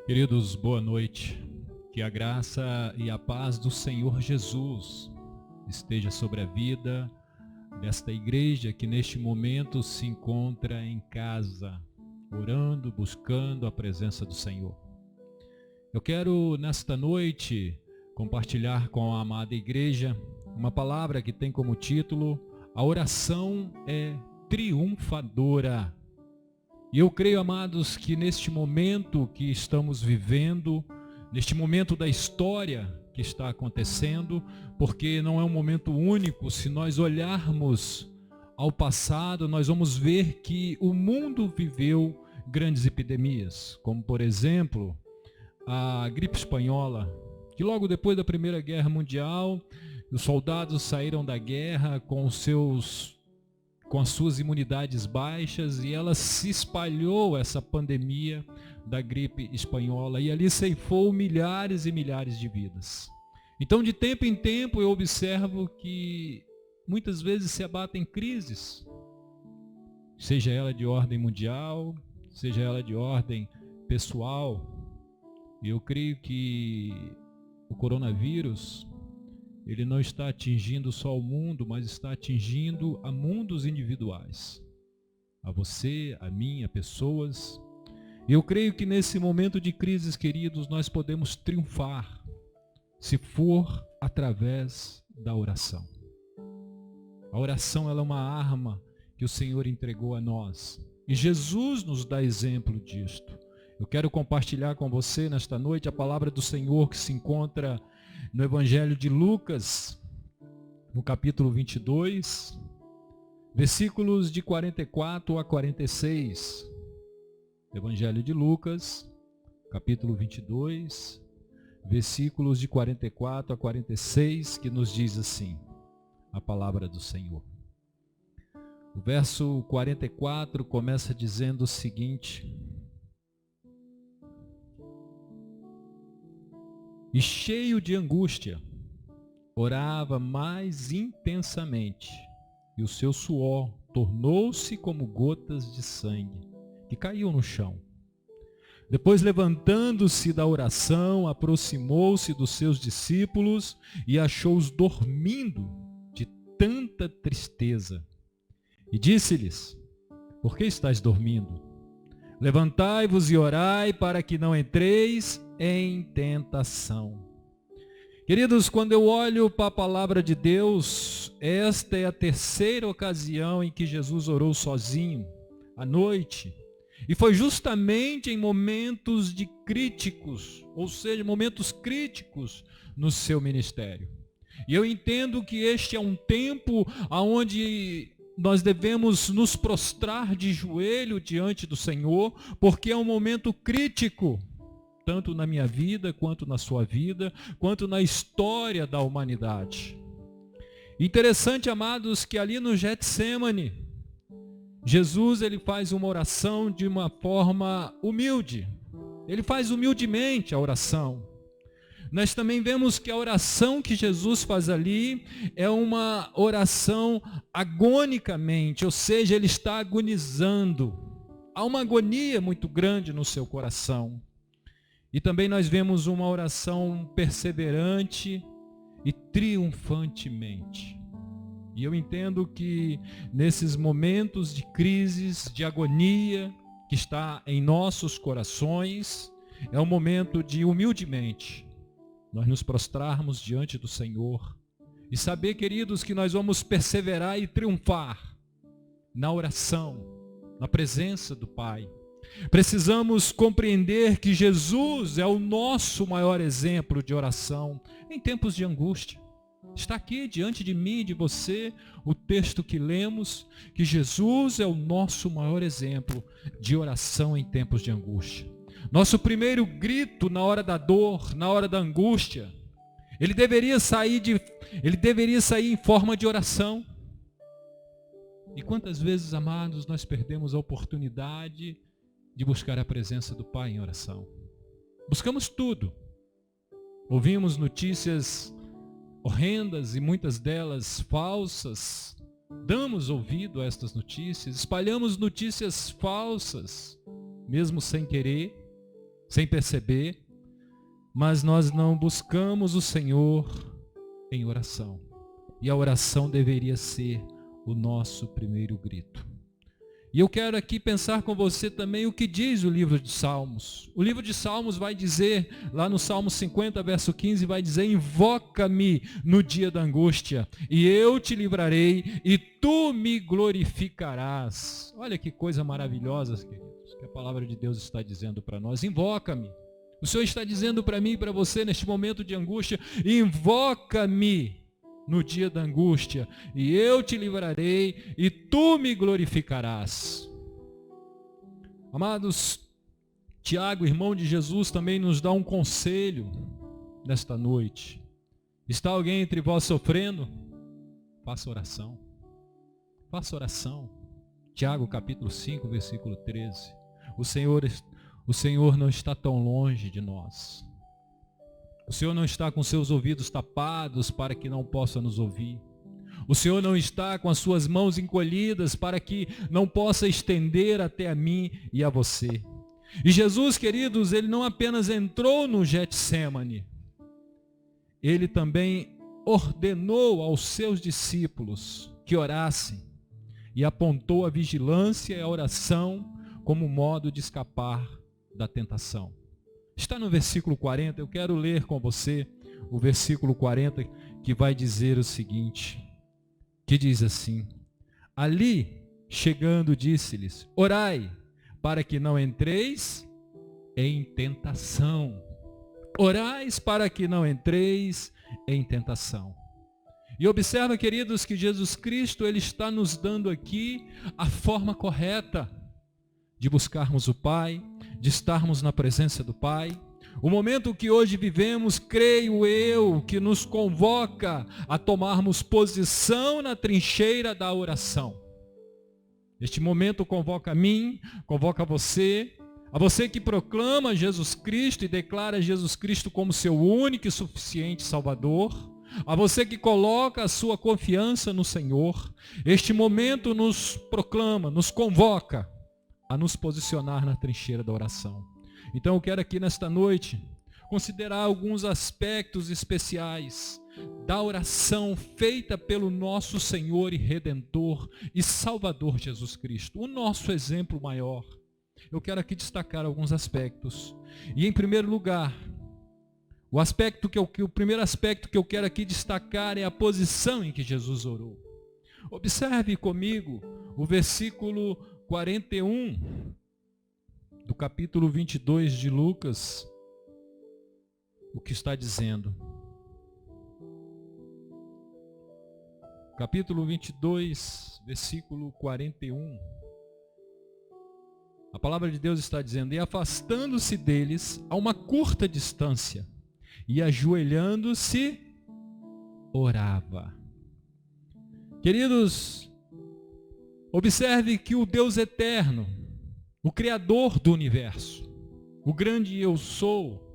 Queridos, boa noite. Que a graça e a paz do Senhor Jesus esteja sobre a vida desta igreja que neste momento se encontra em casa, orando, buscando a presença do Senhor. Eu quero nesta noite compartilhar com a amada igreja uma palavra que tem como título: a oração é triunfadora. E eu creio, amados, que neste momento que estamos vivendo, neste momento da história que está acontecendo, porque não é um momento único, se nós olharmos ao passado, nós vamos ver que o mundo viveu grandes epidemias, como por exemplo, a gripe espanhola, que logo depois da Primeira Guerra Mundial, os soldados saíram da guerra com as suas imunidades baixas, e ela se espalhou, essa pandemia da gripe espanhola, e ali ceifou milhares e milhares de vidas. Então, de tempo em tempo, eu observo que muitas vezes se abatem crises, seja ela de ordem mundial, seja ela de ordem pessoal. E eu creio que o coronavírus, ele não está atingindo só o mundo, mas está atingindo a mundos individuais. A você, a mim, a pessoas. E eu creio que nesse momento de crises, queridos, nós podemos triunfar, se for através da oração. A oração, ela é uma arma que o Senhor entregou a nós. E Jesus nos dá exemplo disto. Eu quero compartilhar com você nesta noite a palavra do Senhor que se encontra no Evangelho de Lucas, no capítulo 22, versículos de 44 a 46. Evangelho de Lucas, capítulo 22, versículos de 44 a 46, que nos diz assim, a palavra do Senhor. O verso 44 começa dizendo o seguinte: e cheio de angústia, orava mais intensamente, e o seu suor tornou-se como gotas de sangue, que caíam no chão. Depois, levantando-se da oração, aproximou-se dos seus discípulos e achou-os dormindo de tanta tristeza. E disse-lhes: por que estáis dormindo? Levantai-vos e orai para que não entreis em tentação. Queridos, quando eu olho para a palavra de Deus, esta é a terceira ocasião em que Jesus orou sozinho, à noite. E foi justamente em momentos de críticos, ou seja, momentos críticos no seu ministério. E eu entendo que este é um tempo onde nós devemos nos prostrar de joelho diante do Senhor, porque é um momento crítico, tanto na minha vida, quanto na sua vida, quanto na história da humanidade. Interessante, amados, que ali no Getsêmani, Jesus, ele faz uma oração de uma forma humilde. Ele faz humildemente a oração. Nós também vemos que a oração que Jesus faz ali é uma oração agonicamente, ou seja, ele está agonizando. Há uma agonia muito grande no seu coração. E também nós vemos uma oração perseverante e triunfantemente. E eu entendo que nesses momentos de crises, de agonia que está em nossos corações, é um momento de humildemente nós nos prostrarmos diante do Senhor e saber, queridos, que nós vamos perseverar e triunfar na oração, na presença do Pai. Precisamos compreender que Jesus é o nosso maior exemplo de oração em tempos de angústia. Está aqui diante de mim e de você o texto que lemos, que Jesus é o nosso maior exemplo de oração em tempos de angústia. Nosso primeiro grito na hora da dor, na hora da angústia, ele deveria sair em forma de oração. E quantas vezes, amados, nós perdemos a oportunidade de buscar a presença do Pai em oração? Buscamos tudo. Ouvimos notícias horrendas e muitas delas falsas. Damos ouvido a estas notícias, espalhamos notícias falsas, mesmo sem querer. sem perceber, mas nós não buscamos o Senhor em oração. E a oração deveria ser o nosso primeiro grito. E eu quero aqui pensar com você também o que diz o livro de Salmos. O livro de Salmos vai dizer, lá no Salmo 50, verso 15, vai dizer: invoca-me no dia da angústia, e eu te livrarei, e tu me glorificarás. Olha que coisa maravilhosa, queridos, que a palavra de Deus está dizendo para nós. Invoca-me. O Senhor está dizendo para mim e para você neste momento de angústia: invoca-me no dia da angústia, e eu te livrarei, e tu me glorificarás. Amados, Tiago, irmão de Jesus, também nos dá um conselho nesta noite. Está alguém entre vós sofrendo? Faça oração. Faça oração. Tiago capítulo 5, versículo 13. O Senhor não está tão longe de nós. O Senhor não está com seus ouvidos tapados para que não possa nos ouvir. O Senhor não está com as suas mãos encolhidas para que não possa estender até a mim e a você. E Jesus, queridos, ele não apenas entrou no Getsêmani, ele também ordenou aos seus discípulos que orassem e apontou a vigilância e a oração como modo de escapar da tentação. Está no versículo 40, eu quero ler com você o versículo 40, que vai dizer o seguinte, que diz assim: ali, chegando, disse-lhes: orai, para que não entreis em tentação. Orais para que não entreis em tentação. E observa, queridos, que Jesus Cristo, ele está nos dando aqui a forma correta de buscarmos o Pai, de estarmos na presença do Pai. O momento que hoje vivemos, creio eu, que nos convoca a tomarmos posição na trincheira da oração. Este momento convoca a mim, convoca a você que proclama Jesus Cristo e declara Jesus Cristo como seu único e suficiente Salvador, a você que coloca a sua confiança no Senhor. Este momento nos proclama, nos convoca a nos posicionar na trincheira da oração. Então eu quero aqui nesta noite considerar alguns aspectos especiais da oração feita pelo nosso Senhor e Redentor e Salvador Jesus Cristo, o nosso exemplo maior. Eu quero aqui destacar alguns aspectos. E em primeiro lugar, o primeiro aspecto que eu quero aqui destacar é a posição em que Jesus orou. Observe comigo o versículo 41 do capítulo 22 de Lucas, o que está dizendo. Capítulo 22, versículo 41. A palavra de Deus está dizendo: e afastando-se deles a uma curta distância, e ajoelhando-se, orava. Queridos, observe que o Deus eterno, o Criador do universo, o grande eu sou,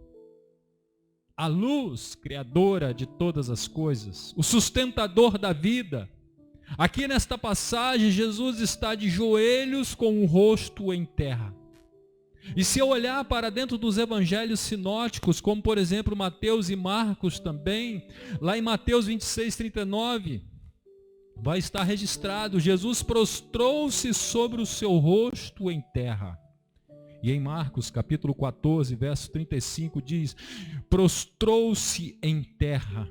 a luz criadora de todas as coisas, o sustentador da vida, aqui nesta passagem Jesus está de joelhos com o rosto em terra. E se eu olhar para dentro dos evangelhos sinóticos, como por exemplo Mateus e Marcos também, lá em Mateus 26, 39, vai estar registrado: Jesus prostrou-se sobre o seu rosto em terra. E em Marcos capítulo 14, verso 35 diz: prostrou-se em terra.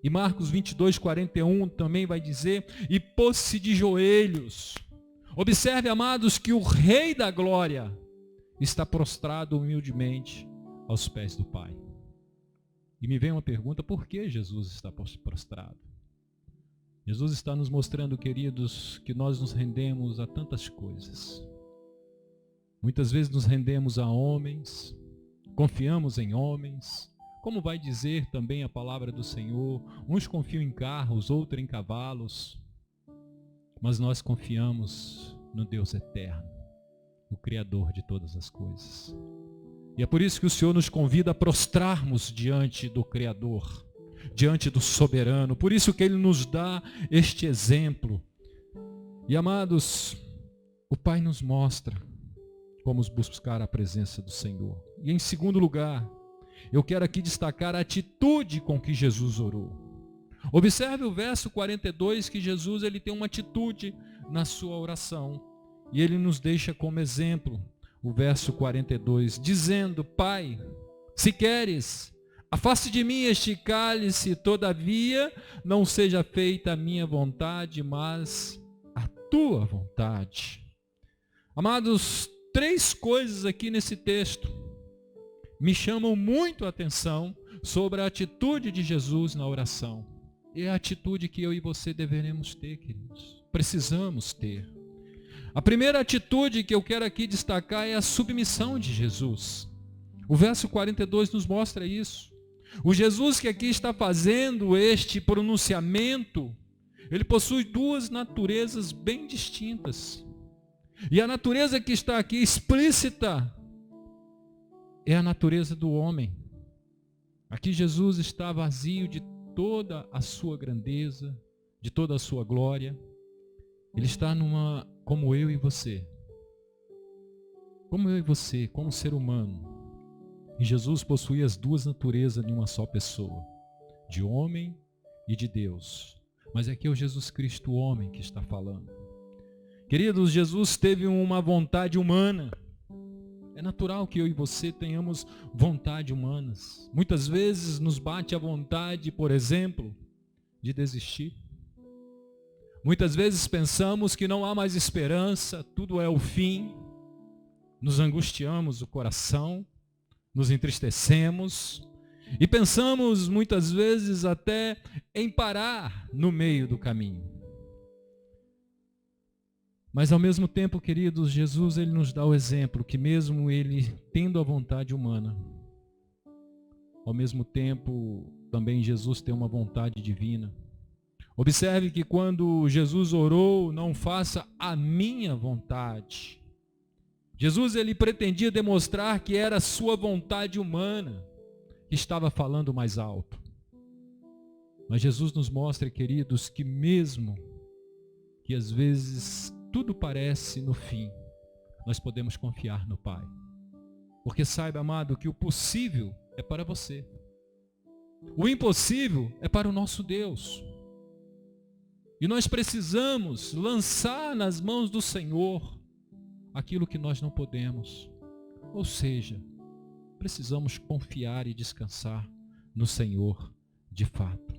E Marcos 22, 41 também vai dizer: e pôs-se de joelhos. Observe, amados, que o Rei da Glória está prostrado humildemente aos pés do Pai. E me vem uma pergunta: por que Jesus está prostrado? Jesus está nos mostrando, queridos, que nós nos rendemos a tantas coisas. Muitas vezes nos rendemos a homens, confiamos em homens, como vai dizer também a palavra do Senhor, uns confiam em carros, outros em cavalos, mas nós confiamos no Deus eterno, o Criador de todas as coisas. E é por isso que o Senhor nos convida a prostrarmos diante do Criador, diante do soberano. Por isso que Ele nos dá este exemplo. E amados, o Pai nos mostra como buscar a presença do Senhor. E em segundo lugar, eu quero aqui destacar a atitude com que Jesus orou. Observe o verso 42, que Jesus ele tem uma atitude na sua oração. E ele nos deixa como exemplo o verso 42, dizendo: Pai, se queres, afaste de mim este cálice, todavia não seja feita a minha vontade, mas a tua vontade. Amados, 3 coisas aqui nesse texto me chamam muito a atenção sobre a atitude de Jesus na oração. E é a atitude que eu e você deveremos ter, queridos. Precisamos ter. A primeira atitude que eu quero aqui destacar é a submissão de Jesus. O verso 42 nos mostra isso. O Jesus que aqui está fazendo este pronunciamento, ele possui 2 naturezas bem distintas. E a natureza que está aqui explícita é a natureza do homem. Aqui Jesus está vazio de toda a sua grandeza, de toda a sua glória. Ele está como eu e você. Como eu e você, como ser humano. E Jesus possui as 2 naturezas em uma só pessoa, de homem e de Deus. Mas aqui é o Jesus Cristo, o homem, que está falando. Queridos, Jesus teve uma vontade humana. É natural que eu e você tenhamos vontade humanas. Muitas vezes nos bate a vontade, por exemplo, de desistir. Muitas vezes pensamos que não há mais esperança, tudo é o fim. Nos angustiamos o coração, nos entristecemos e pensamos muitas vezes até em parar no meio do caminho. Mas ao mesmo tempo, queridos, Jesus ele nos dá o exemplo que mesmo ele tendo a vontade humana, ao mesmo tempo também Jesus tem uma vontade divina. Observe que quando Jesus orou, não faça a minha vontade. Jesus ele pretendia demonstrar que era a sua vontade humana que estava falando mais alto. Mas Jesus nos mostra, queridos, que mesmo que às vezes tudo parece no fim, nós podemos confiar no Pai. Porque saiba, amado, que o possível é para você. O impossível é para o nosso Deus. E nós precisamos lançar nas mãos do Senhor aquilo que nós não podemos. Ou seja, precisamos confiar e descansar no Senhor de fato.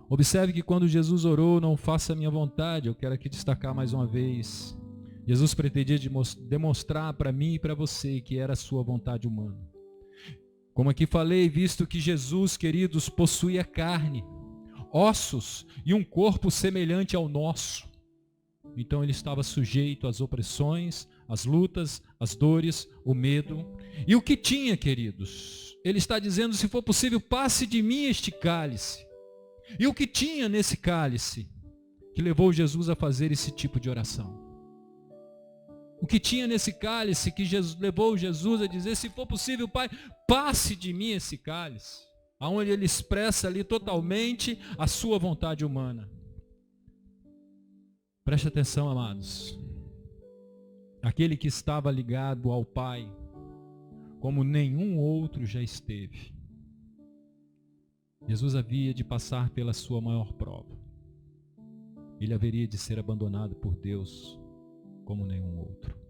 Observe que quando Jesus orou, não faça a minha vontade, eu quero aqui destacar mais uma vez. Jesus pretendia demonstrar para mim e para você que era a sua vontade humana. Como aqui falei, visto que Jesus, queridos, possuía carne, ossos e um corpo semelhante ao nosso. Então ele estava sujeito às opressões, às lutas, às dores, o medo. E o que tinha, queridos? Ele está dizendo, se for possível, passe de mim este cálice. E o que tinha nesse cálice que levou Jesus a fazer esse tipo de oração? O que tinha nesse cálice que levou Jesus a dizer, se for possível, Pai, passe de mim esse cálice? Aonde ele expressa ali totalmente a sua vontade humana. Preste atenção, amados. Aquele que estava ligado ao Pai, como nenhum outro já esteve. Jesus havia de passar pela sua maior prova. Ele haveria de ser abandonado por Deus como nenhum outro.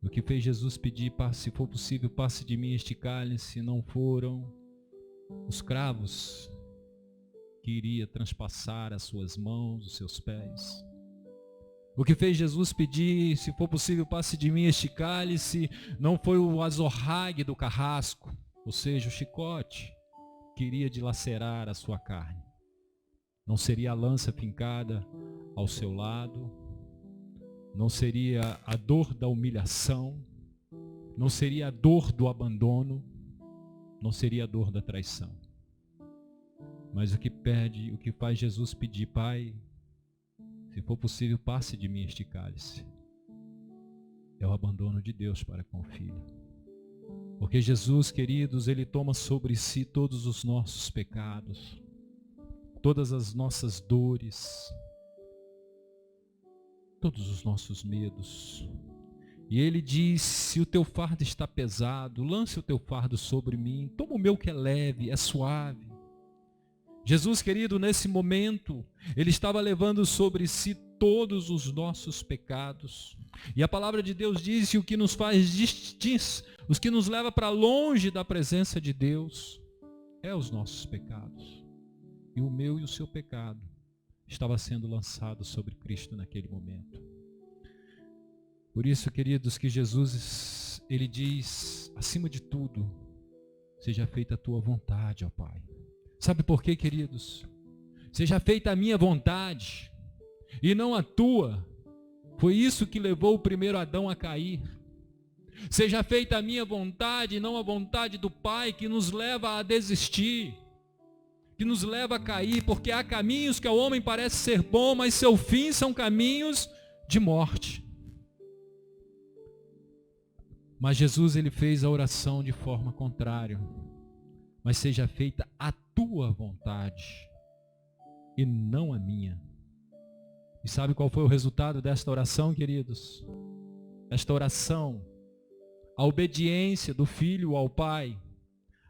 O que fez Jesus pedir, se for possível, passe de mim este cálice, não foram os cravos que iria transpassar as suas mãos, os seus pés. O que fez Jesus pedir, se for possível, passe de mim este cálice, não foi o azorrague do carrasco, ou seja, o chicote que iria dilacerar a sua carne. Não seria a lança fincada ao seu lado, não seria a dor da humilhação, não seria a dor do abandono, não seria a dor da traição. Mas o que faz Jesus pedir, Pai, se for possível, passe de mim este cálice, é o abandono de Deus para com o Filho. Porque Jesus, queridos, ele toma sobre si todos os nossos pecados, todas as nossas dores, todos os nossos medos. E ele diz: se o teu fardo está pesado, lance o teu fardo sobre mim, toma o meu que é leve, é suave. Jesus, querido, nesse momento, ele estava levando sobre si todos os nossos pecados. E a palavra de Deus diz que o que nos faz distintos, os que nos leva para longe da presença de Deus, é os nossos pecados. E o meu e o seu pecado estava sendo lançado sobre Cristo naquele momento. Por isso, queridos, que Jesus, ele diz, acima de tudo, seja feita a tua vontade, ó Pai. Sabe por quê, queridos? Seja feita a minha vontade e não a tua. Foi isso que levou o primeiro Adão a cair. Seja feita a minha vontade e não a vontade do Pai, que nos leva a desistir, que nos leva a cair, porque há caminhos que ao homem parece ser bom, mas seu fim são caminhos de morte. Mas Jesus, ele fez a oração de forma contrária. Mas seja feita a tua vontade e não a minha. E sabe qual foi o resultado desta oração, queridos? Esta oração, a obediência do Filho ao Pai,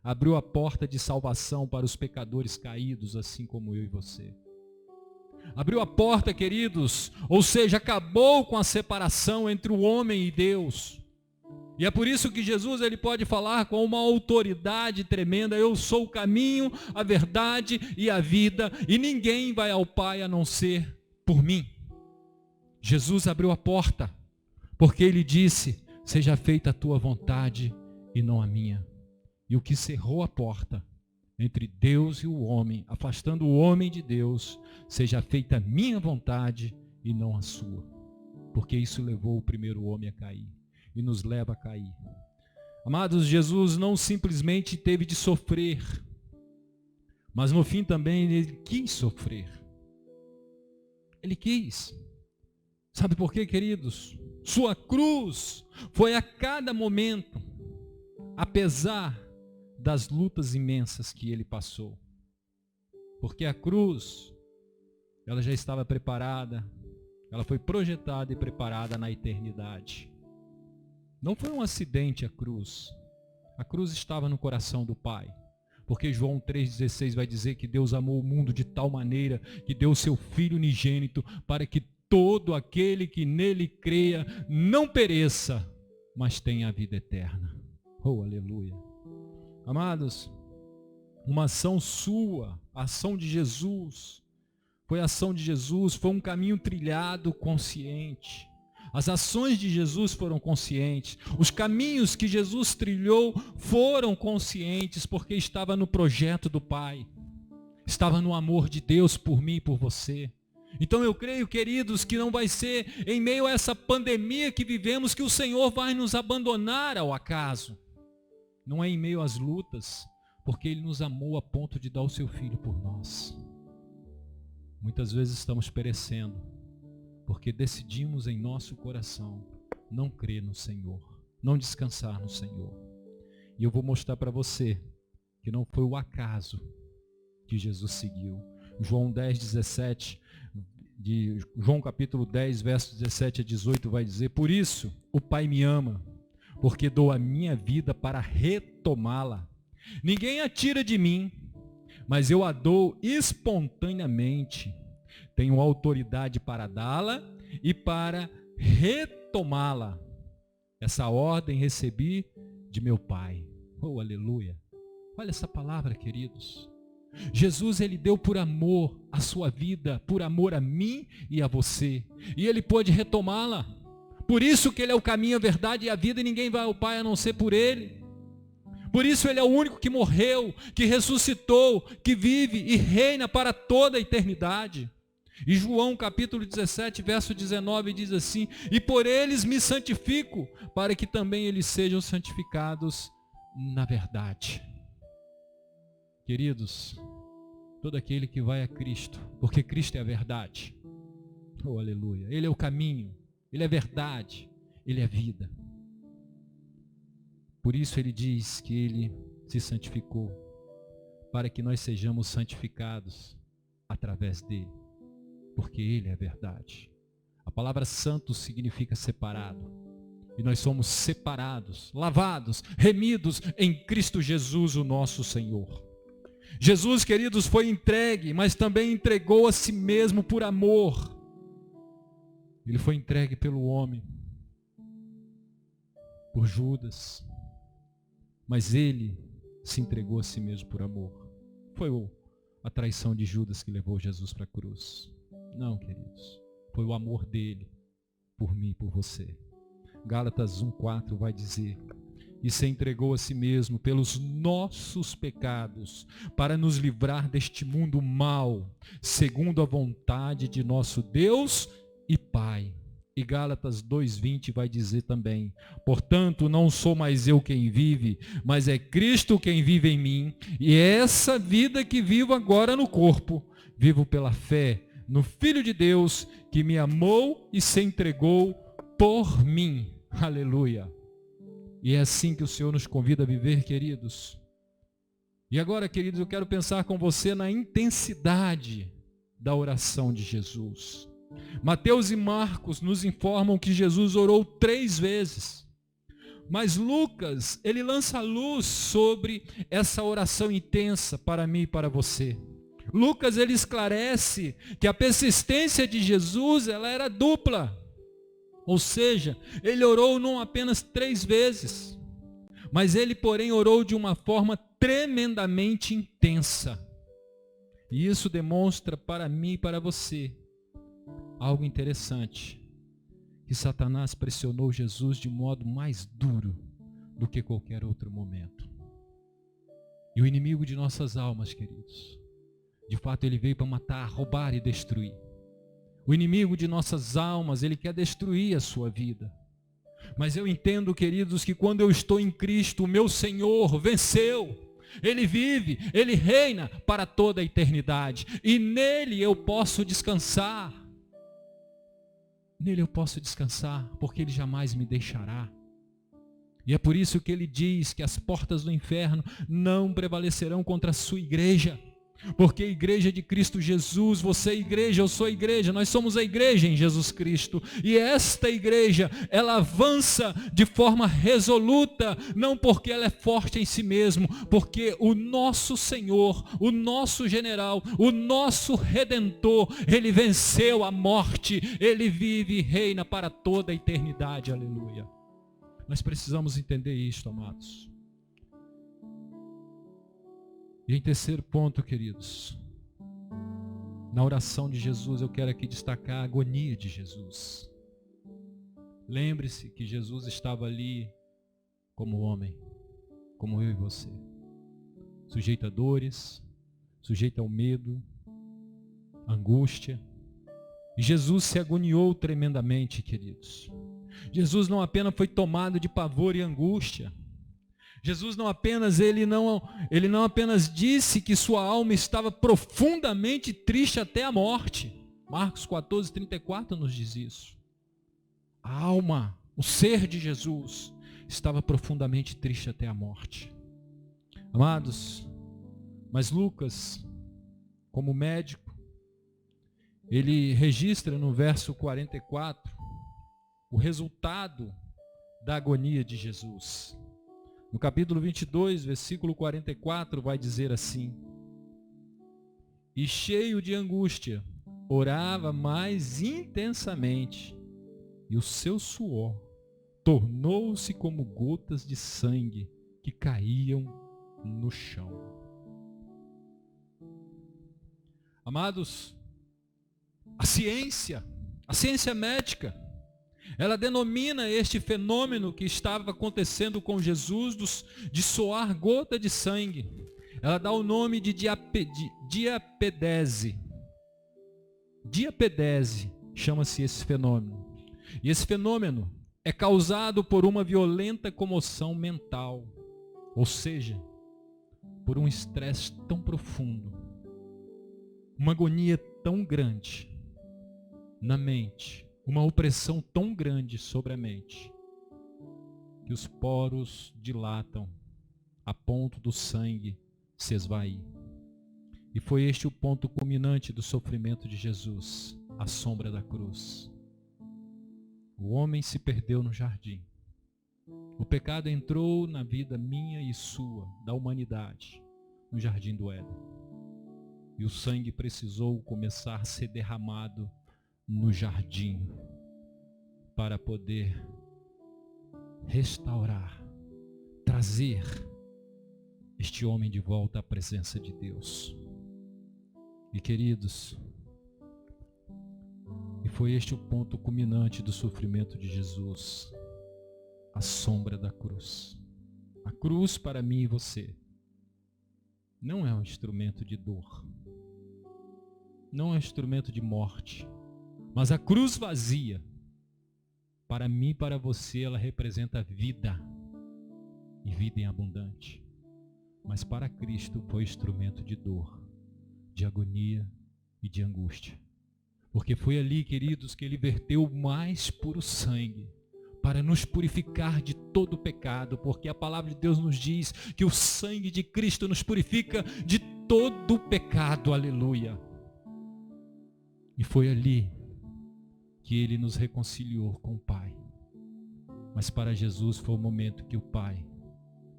abriu a porta de salvação para os pecadores caídos, assim como eu e você. Abriu a porta, queridos, ou seja, acabou com a separação entre o homem e Deus. E é por isso que Jesus, ele pode falar com uma autoridade tremenda: eu sou o caminho, a verdade e a vida, e ninguém vai ao Pai a não ser por mim. Jesus abriu a porta, porque ele disse: seja feita a tua vontade e não a minha. E o que cerrou a porta entre Deus e o homem, afastando o homem de Deus, seja feita a minha vontade e não a sua. Porque isso levou o primeiro homem a cair. E nos leva a cair. Amados, Jesus não simplesmente teve de sofrer, mas no fim também ele quis sofrer. Ele quis. Sabe por quê, queridos? Sua cruz foi a cada momento, apesar das lutas imensas que ele passou. Porque a cruz, ela já estava preparada, ela foi projetada e preparada na eternidade. Não foi um acidente a cruz. A cruz estava no coração do Pai. Porque João 3,16 vai dizer que Deus amou o mundo de tal maneira que deu o seu Filho unigênito para que todo aquele que nele creia não pereça, mas tenha a vida eterna. Oh, aleluia. Amados, uma ação sua, a ação de Jesus, foi a ação de Jesus, foi um caminho trilhado consciente. As ações de Jesus foram conscientes. Os caminhos que Jesus trilhou foram conscientes, porque estava no projeto do Pai. Estava no amor de Deus por mim e por você. Então eu creio, queridos, que não vai ser em meio a essa pandemia que vivemos que o Senhor vai nos abandonar ao acaso. Não é em meio às lutas, porque Ele nos amou a ponto de dar o seu Filho por nós. Muitas vezes estamos perecendo, porque decidimos em nosso coração não crer no Senhor, não descansar no Senhor. E eu vou mostrar para você que não foi o acaso que Jesus seguiu. João 10:17, de João capítulo 10, versos 17 a 18 vai dizer: por isso o Pai me ama, porque dou a minha vida para retomá-la. Ninguém a tira de mim, mas eu a dou espontaneamente. Tenho autoridade para dá-la e para retomá-la. Essa ordem recebi de meu Pai. Oh, aleluia. Olha essa palavra, queridos. Jesus, ele deu por amor a sua vida, por amor a mim e a você. E ele pôde retomá-la. Por isso que ele é o caminho, a verdade e a vida, e ninguém vai ao Pai a não ser por ele. Por isso ele é o único que morreu, que ressuscitou, que vive e reina para toda a eternidade. E João capítulo 17, verso 19 diz assim: e por eles me santifico, para que também eles sejam santificados na verdade. Queridos, todo aquele que vai a Cristo, porque Cristo é a verdade, oh aleluia, Ele é o caminho, Ele é verdade, Ele é vida. Por isso Ele diz que Ele se santificou, para que nós sejamos santificados através dEle. Porque Ele é a verdade. A palavra santo significa separado. E nós somos separados, lavados, remidos em Cristo Jesus, o nosso Senhor. Jesus, queridos, foi entregue, mas também entregou a si mesmo por amor. Ele foi entregue pelo homem, por Judas, mas ele se entregou a si mesmo por amor. Foi a traição de Judas que levou Jesus para a cruz. Não, queridos, foi o amor dele por mim e por você. Gálatas 1:4 vai dizer: e se entregou a si mesmo pelos nossos pecados, para nos livrar deste mundo mau, segundo a vontade de nosso Deus e Pai. E Gálatas 2:20 vai dizer também: portanto, não sou mais eu quem vive, mas é Cristo quem vive em mim, e essa vida que vivo agora no corpo, vivo pela fé no Filho de Deus, que me amou e se entregou por mim. Aleluia. E é assim que o Senhor nos convida a viver, queridos. E agora, queridos, eu quero pensar com você na intensidade da oração de Jesus. Mateus e Marcos nos informam que Jesus orou 3 vezes. Mas Lucas, ele lança luz sobre essa oração intensa para mim e para você. Lucas, ele esclarece que a persistência de Jesus, ela era dupla. Ou seja, ele orou não apenas 3 vezes, mas ele, porém, orou de uma forma tremendamente intensa. E isso demonstra para mim e para você algo interessante, que Satanás pressionou Jesus de modo mais duro do que qualquer outro momento. E o inimigo de nossas almas, queridos, de fato ele veio para matar, roubar e destruir. O inimigo de nossas almas, ele quer destruir a sua vida. Mas eu entendo, queridos, que quando eu estou em Cristo, o meu Senhor venceu. Ele vive, ele reina para toda a eternidade. E nele eu posso descansar. Nele eu posso descansar, porque ele jamais me deixará. E é por isso que ele diz que as portas do inferno não prevalecerão contra a sua igreja. Porque a igreja de Cristo Jesus, você é igreja, eu sou igreja, nós somos a igreja em Jesus Cristo. E esta igreja, ela avança de forma resoluta, não porque ela é forte em si mesmo, porque o nosso Senhor, o nosso general, o nosso Redentor, ele venceu a morte, ele vive e reina para toda a eternidade, aleluia. Nós precisamos entender isto, amados. E em terceiro ponto, queridos, na oração de Jesus, eu quero aqui destacar a agonia de Jesus. Lembre-se que Jesus estava ali como homem, como eu e você, sujeito a dores, sujeito ao medo, angústia. E Jesus se agoniou tremendamente, queridos. Jesus não apenas foi tomado de pavor e angústia. Jesus ele não apenas disse que sua alma estava profundamente triste até a morte. Marcos 14:34 nos diz isso. A alma, o ser de Jesus, estava profundamente triste até a morte. Amados, mas Lucas, como médico, ele registra no verso 44 o resultado da agonia de Jesus. No capítulo 22, versículo 44, vai dizer assim: e cheio de angústia, orava mais intensamente, e o seu suor tornou-se como gotas de sangue que caíam no chão. Amados, a ciência médica, ela denomina este fenômeno que estava acontecendo com Jesus de soar gota de sangue. Ela dá o nome de diapedese. Diapedese chama-se esse fenômeno. E esse fenômeno é causado por uma violenta comoção mental. Ou seja, por um estresse tão profundo, uma agonia tão grande na mente, uma opressão tão grande sobre a mente, que os poros dilatam a ponto do sangue se esvair. E foi este o ponto culminante do sofrimento de Jesus, a sombra da cruz. O homem se perdeu no jardim, O pecado entrou na vida minha e sua, da humanidade, no jardim do Éden. E o sangue precisou começar a ser derramado no jardim para poder restaurar, trazer este homem de volta à presença de Deus. E queridos, e foi este o ponto culminante do sofrimento de Jesus, a sombra da cruz. A cruz para mim e você não é um instrumento de dor, não é um instrumento de morte, mas a cruz vazia, para mim e para você, ela representa vida, e vida em abundante. Mas para Cristo foi instrumento de dor, de agonia e de angústia. Porque foi ali, queridos, que ele verteu o mais puro sangue, para nos purificar de todo pecado, porque a palavra de Deus nos diz que o sangue de Cristo nos purifica de todo pecado, aleluia. E foi ali que ele nos reconciliou com o Pai. Mas para Jesus foi o momento que o Pai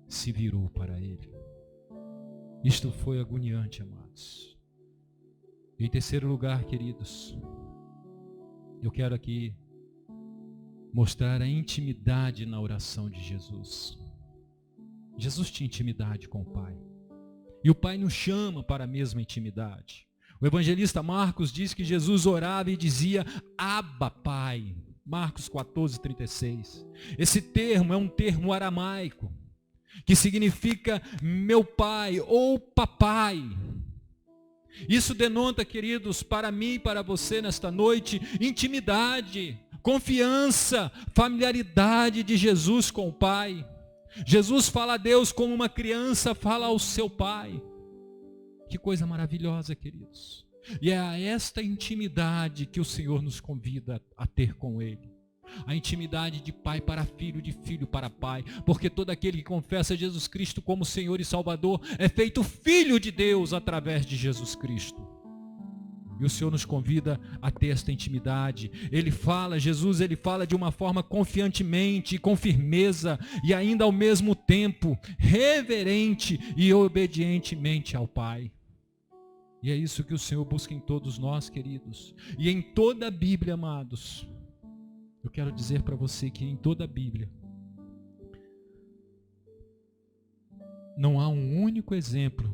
se virou para ele. Isto foi agoniante, amados. Em terceiro lugar, queridos, eu quero aqui mostrar a intimidade na oração de Jesus. Jesus tinha intimidade com o Pai. E o Pai nos chama para a mesma intimidade. O evangelista Marcos diz que Jesus orava e dizia, Abba, Pai. Marcos 14:36. Esse termo é um termo aramaico, que significa meu pai ou papai. Isso denota, queridos, para mim e para você nesta noite, intimidade, confiança, familiaridade de Jesus com o Pai. Jesus fala a Deus como uma criança fala ao seu Pai. Que coisa maravilhosa, queridos. E é a esta intimidade que o Senhor nos convida a ter com Ele. A intimidade de pai para filho, de filho para pai. Porque todo aquele que confessa Jesus Cristo como Senhor e Salvador é feito filho de Deus através de Jesus Cristo. E o Senhor nos convida a ter esta intimidade. Jesus fala de uma forma confiantemente, com firmeza e ainda ao mesmo tempo reverente e obedientemente ao Pai. E é isso que o Senhor busca em todos nós, queridos. E em toda a Bíblia, amados, eu quero dizer para você que em toda a Bíblia não há um único exemplo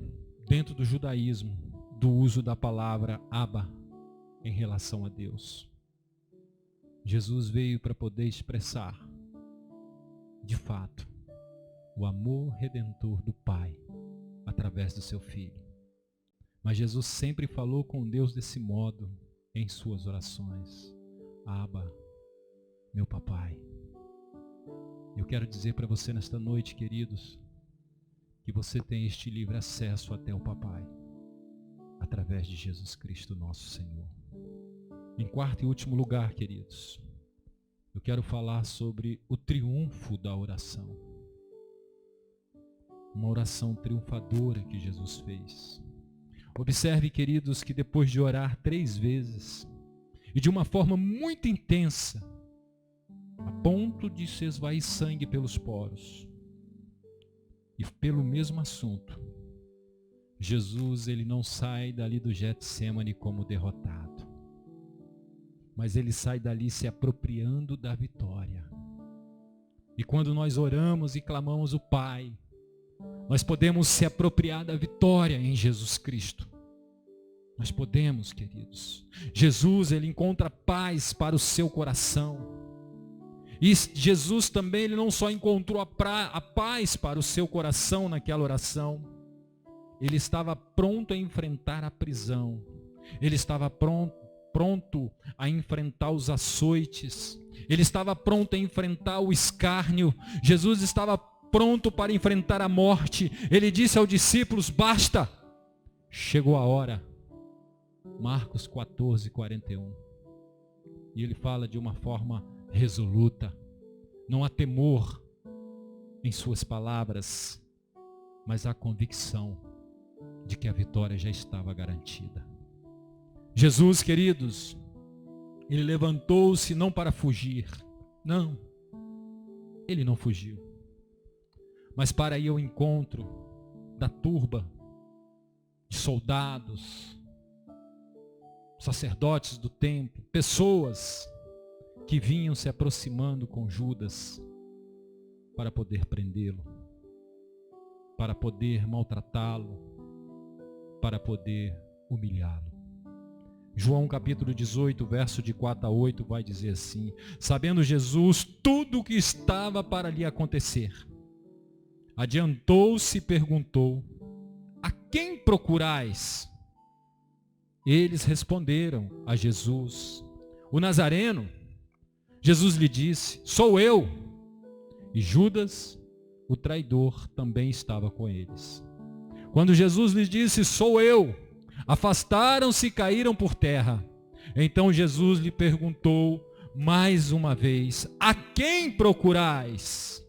dentro do judaísmo do uso da palavra Abba em relação a Deus. Jesus veio para poder expressar, de fato, o amor redentor do Pai através do seu Filho. Mas Jesus sempre falou com Deus desse modo em suas orações. Abba, meu papai. Eu quero dizer para você nesta noite, queridos, que você tem este livre acesso até o papai, através de Jesus Cristo, nosso Senhor. Em quarto e último lugar, queridos, eu quero falar sobre o triunfo da oração. Uma oração triunfadora que Jesus fez. Observe, queridos, que depois de orar 3 vezes, e de uma forma muito intensa, a ponto de se esvair sangue pelos poros, e pelo mesmo assunto, Jesus, ele não sai dali do Getsemane como derrotado, mas ele sai dali se apropriando da vitória. E quando nós oramos e clamamos o Pai, nós podemos se apropriar da vitória em Jesus Cristo. Nós podemos, queridos. Jesus, ele encontra paz para o seu coração. E Jesus também, ele não só encontrou a paz para o seu coração naquela oração. Ele estava pronto a enfrentar a prisão. Ele estava pronto a enfrentar os açoites. Ele estava pronto a enfrentar o escárnio. Jesus estava pronto para enfrentar a morte. Ele disse aos discípulos, basta, chegou a hora. Marcos 14:41. E ele fala de uma forma resoluta. Não há temor em suas palavras, mas há convicção de que a vitória já estava garantida. Jesus, queridos, ele levantou-se não para fugir. Não, ele não fugiu. mas para ir ao encontro da turba de soldados, sacerdotes do templo, pessoas que vinham se aproximando com Judas para poder prendê-lo, para poder maltratá-lo, para poder humilhá-lo. João capítulo 18, verso de 4 a 8 vai dizer assim: sabendo Jesus tudo o que estava para lhe acontecer, adiantou-se e perguntou: a quem procurais? Eles responderam a Jesus: o Nazareno. Jesus lhe disse: sou eu. E Judas, o traidor, também estava com eles. Quando Jesus lhe disse: sou eu, afastaram-se e caíram por terra. Então Jesus lhe perguntou mais uma vez: a quem procurais?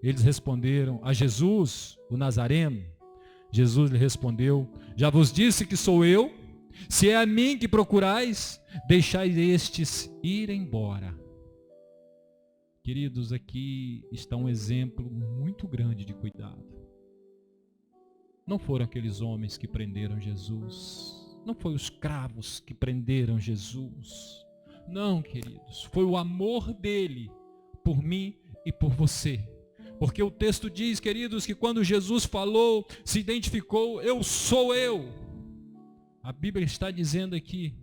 Eles responderam: a Jesus, o Nazareno. Jesus lhe respondeu: já vos disse que sou eu. Se é a mim que procurais, deixai estes ir embora. Queridos, aqui está um exemplo muito grande de cuidado. Não foram aqueles homens que prenderam Jesus. Não foram os cravos que prenderam Jesus. Não, queridos. Foi o amor dele por mim e por você. Porque o texto diz, queridos, que quando Jesus falou, se identificou: eu sou eu. A Bíblia está dizendo aqui,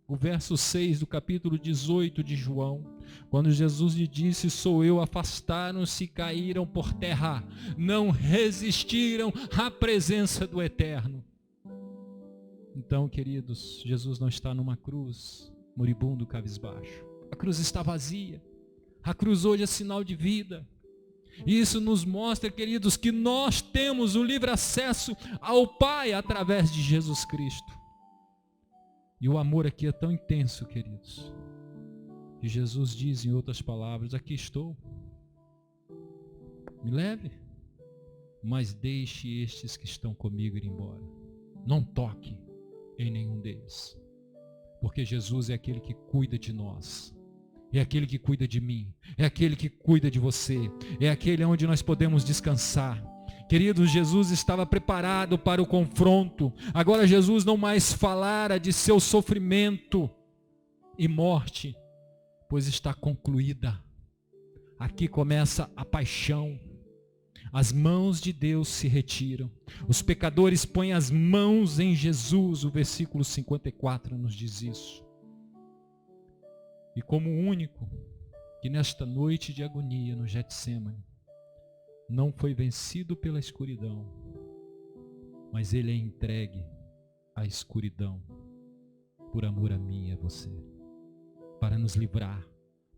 o verso 6 do capítulo 18 de João, quando Jesus lhe disse: sou eu, afastaram-se e caíram por terra, não resistiram à presença do Eterno. Então, queridos, Jesus não está numa cruz, moribundo, cabisbaixo. A cruz está vazia. A cruz hoje é sinal de vida. E isso nos mostra, queridos, que nós temos o livre acesso ao Pai através de Jesus Cristo. E o amor aqui é tão intenso, queridos, que Jesus diz em outras palavras: aqui estou, me leve, mas deixe estes que estão comigo ir embora. Não toque em nenhum deles, porque Jesus é aquele que cuida de nós, é aquele que cuida de mim, é aquele que cuida de você, é aquele onde nós podemos descansar. Queridos, Jesus estava preparado para o confronto. Agora Jesus não mais falara de seu sofrimento e morte, pois está concluída. Aqui começa a paixão. As mãos de Deus se retiram. Os pecadores põem as mãos em Jesus. O versículo 54 nos diz isso. E como o único que nesta noite de agonia no Getsêmani não foi vencido pela escuridão, mas ele é entregue à escuridão por amor a mim e a você, para nos livrar,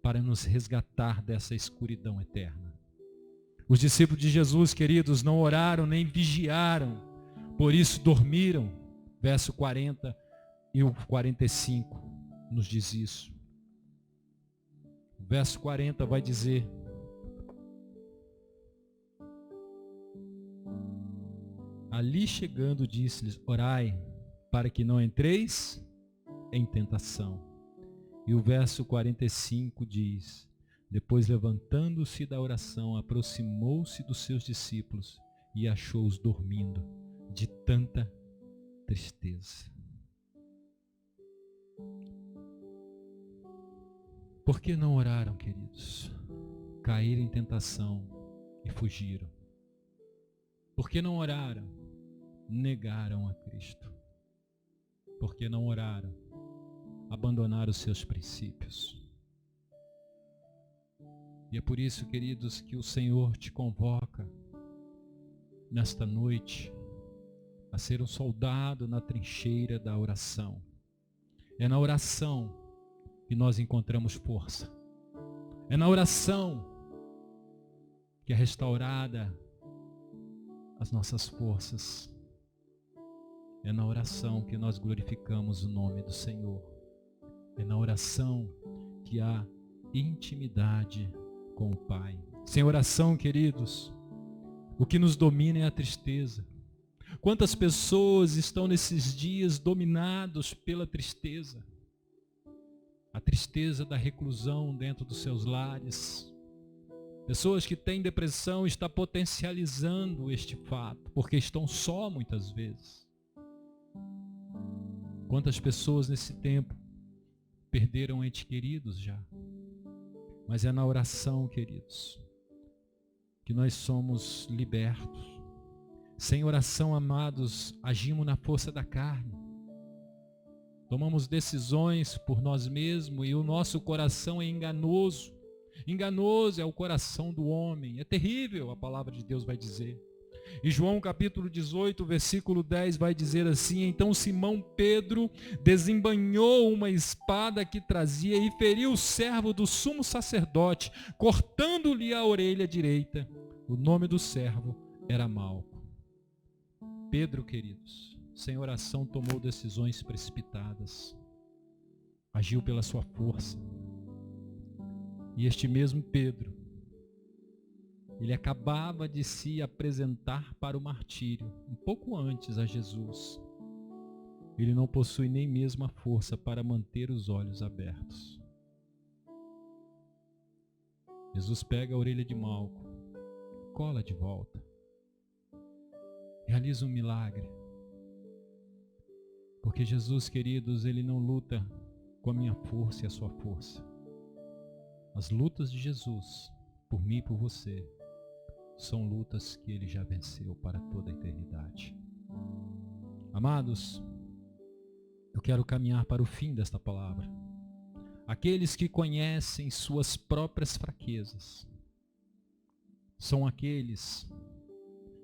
para nos resgatar dessa escuridão eterna. Os discípulos de Jesus, queridos, não oraram nem vigiaram, por isso dormiram. Verso 40 e o 45 nos diz isso. O verso 40 vai dizer: ali chegando, disse-lhes: orai, para que não entreis em tentação. E o verso 45 diz: depois, levantando-se da oração, aproximou-se dos seus discípulos e achou-os dormindo de tanta tristeza. Por que não oraram, queridos? Caíram em tentação e fugiram. Por que não oraram? Negaram a Cristo. Por que não oraram? Abandonaram os seus princípios. E é por isso, queridos, que o Senhor te convoca nesta noite a ser um soldado na trincheira da oração. É na oração que nós encontramos força. É na oração que é restaurada as nossas forças. É na oração que nós glorificamos o nome do Senhor. É na oração que há intimidade com o Pai. Sem oração, queridos, o que nos domina é a tristeza. Quantas pessoas estão nesses dias dominados pela tristeza? A tristeza da reclusão dentro dos seus lares, Pessoas que têm depressão estão potencializando este fato, porque estão só muitas vezes. Quantas pessoas nesse tempo perderam entes queridos já? Mas é na oração, queridos, que nós somos libertos. Sem oração, amados, agimos na força da carne. Tomamos decisões por nós mesmos e o nosso coração é enganoso. Enganoso é o coração do homem. É terrível, a palavra de Deus vai dizer. E João capítulo 18, versículo 10 vai dizer assim: então Simão Pedro desembainhou uma espada que trazia e feriu o servo do sumo sacerdote, cortando-lhe a orelha direita. O nome do servo era Malco. Pedro, queridos, sem oração tomou decisões precipitadas. Agiu pela sua força. E este mesmo Pedro, ele acabava de se apresentar para o martírio, um pouco antes a Jesus. Ele não possui nem mesmo a força para manter os olhos abertos. Jesus pega a orelha de Malco, cola de volta, realiza um milagre. Porque Jesus, queridos, ele não luta com a minha força e a sua força. As lutas de Jesus, por mim e por você, são lutas que ele já venceu para toda a eternidade. Amados, eu quero caminhar para o fim desta palavra. Aqueles que conhecem suas próprias fraquezas são aqueles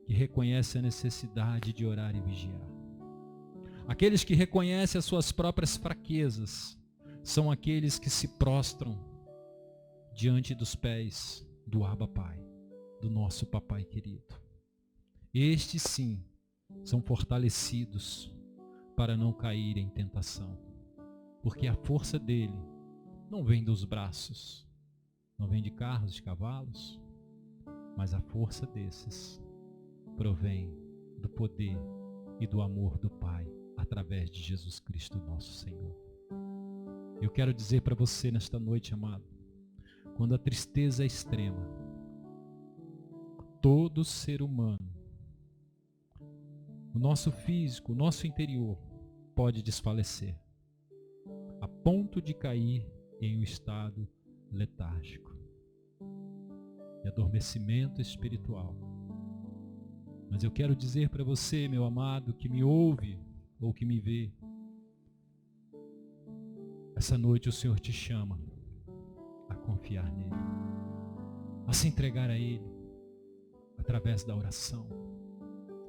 que reconhecem a necessidade de orar e vigiar. Aqueles que reconhecem as suas próprias fraquezas são aqueles que se prostram diante dos pés do Abba Pai, do nosso Papai querido. Estes sim são fortalecidos para não cair em tentação, porque a força dele não vem dos braços, não vem de carros, de cavalos, mas a força desses provém do poder e do amor do Pai através de Jesus Cristo, nosso Senhor. Eu quero dizer para você nesta noite, amado, quando a tristeza é extrema, todo ser humano, o nosso físico, o nosso interior, pode desfalecer, a ponto de cair em um estado letárgico, de adormecimento espiritual. Mas eu quero dizer para você, meu amado, que me ouve ou que me vê, essa noite o Senhor te chama a confiar nele, a se entregar a ele, através da oração.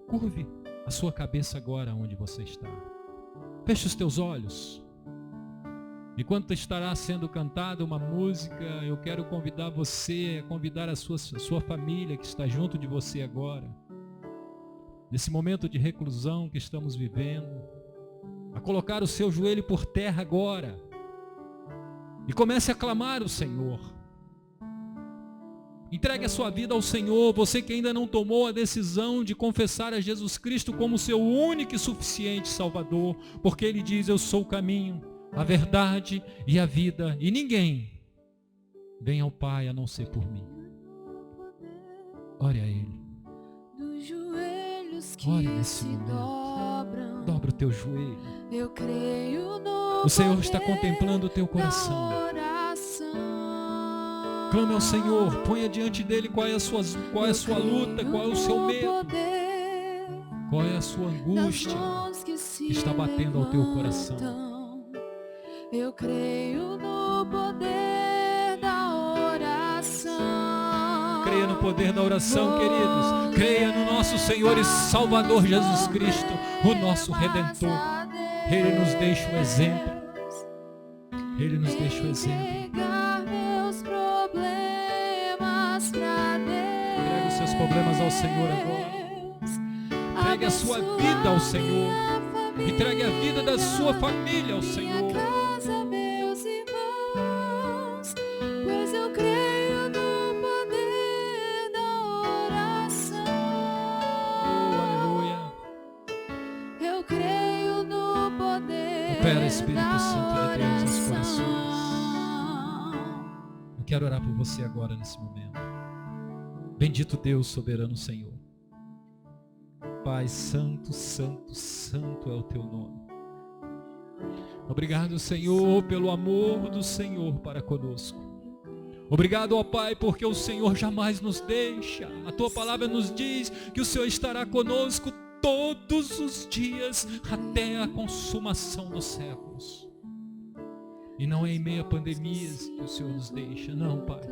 Curve a sua cabeça agora onde você está. Feche os teus olhos. Enquanto estará sendo cantada uma música, eu quero convidar você, convidar a sua família que está junto de você agora, nesse momento de reclusão que estamos vivendo, a colocar o seu joelho por terra agora e comece a clamar o Senhor. Entregue a sua vida ao Senhor, você que ainda não tomou a decisão de confessar a Jesus Cristo como seu único e suficiente Salvador, porque Ele diz: eu sou o caminho, a verdade e a vida, e ninguém vem ao Pai a não ser por mim. Ore a Ele. Ore nesse momento. Dobra o teu joelho. Eu creio no o Senhor está contemplando o teu coração. Clame ao Senhor, ponha diante dele qual é a sua luta, qual é o seu medo, qual é a sua angústia que está batendo ao teu coração. Eu creio no poder da oração. Creia no poder da oração, queridos. Creia no nosso Senhor e Salvador Jesus Cristo, o nosso Redentor. Ele nos deixa o exemplo. Ele nos deixa o exemplo. Entregue os seus problemas ao Senhor agora. Entregue a sua vida ao Senhor. Entregue a vida da sua família ao Senhor. Opera, Espírito Santo de Deus, nos corações. Eu quero orar por você agora nesse momento. Bendito Deus, soberano Senhor. Pai, santo, santo, santo é o teu nome. Obrigado, Senhor, pelo amor do Senhor para conosco. Obrigado, ó Pai, porque o Senhor jamais nos deixa. A tua palavra nos diz que o Senhor estará conosco todos os dias até a consumação dos séculos. E não é em meio a pandemias que o Senhor nos deixa, não, Pai.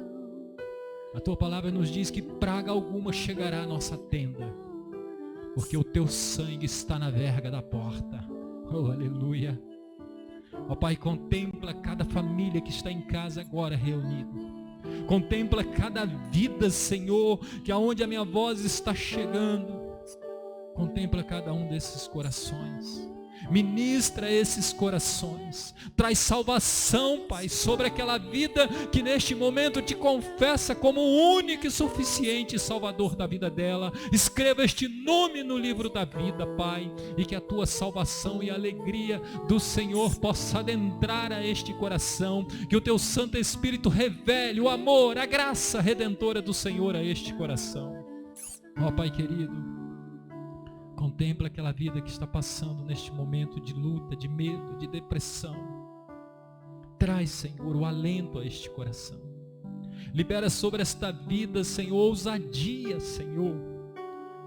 A tua palavra nos diz que praga alguma chegará à nossa tenda, porque o teu sangue está na verga da porta. Oh, aleluia. Ó Pai, contempla cada família que está em casa agora reunida. Contempla cada vida, Senhor, que aonde a minha voz está chegando. Contempla cada um desses corações. Ministra esses corações. Traz salvação, Pai, sobre aquela vida que neste momento te confessa como o único e suficiente Salvador da vida dela. Escreva este nome no livro da vida, Pai, e que a tua salvação e a alegria do Senhor possa adentrar a este coração. Que o teu Santo Espírito revele o amor, a graça redentora do Senhor a este coração. Ó Pai querido, contempla aquela vida que está passando neste momento de luta, de medo, de depressão. Traz, Senhor, o alento a este coração. Libera sobre esta vida, Senhor, ousadia, Senhor.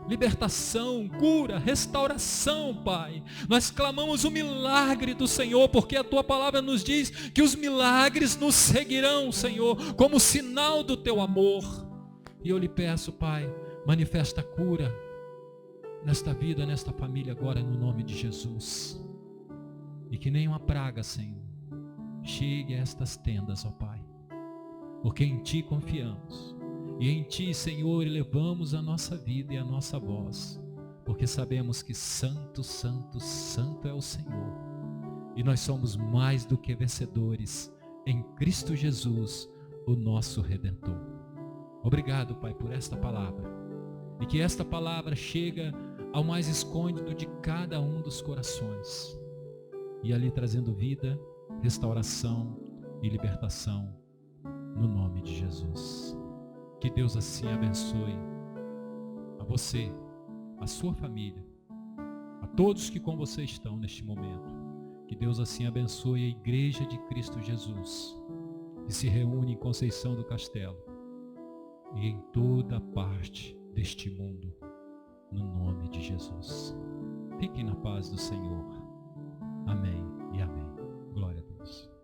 Libertação, cura, restauração, Pai. Nós clamamos o milagre do Senhor, porque a tua palavra nos diz que os milagres nos seguirão, Senhor, como sinal do teu amor. E eu lhe peço, Pai, manifesta a cura nesta vida, nesta família agora, no nome de Jesus. E que nenhuma praga, Senhor, chegue a estas tendas, ó Pai, porque em Ti confiamos, e em Ti, Senhor, elevamos a nossa vida e a nossa voz, porque sabemos que santo, santo, santo é o Senhor, e nós somos mais do que vencedores em Cristo Jesus, o nosso Redentor. Obrigado, Pai, por esta palavra, e que esta palavra chega ao mais escondido de cada um dos corações, e ali trazendo vida, restauração e libertação, no nome de Jesus. Que Deus assim abençoe a você, a sua família, a todos que com você estão neste momento. Que Deus assim abençoe a Igreja de Cristo Jesus, que se reúne em Conceição do Castelo e em toda parte deste mundo, no nome de Jesus. Fiquem na paz do Senhor. Amém e amém. Glória a Deus.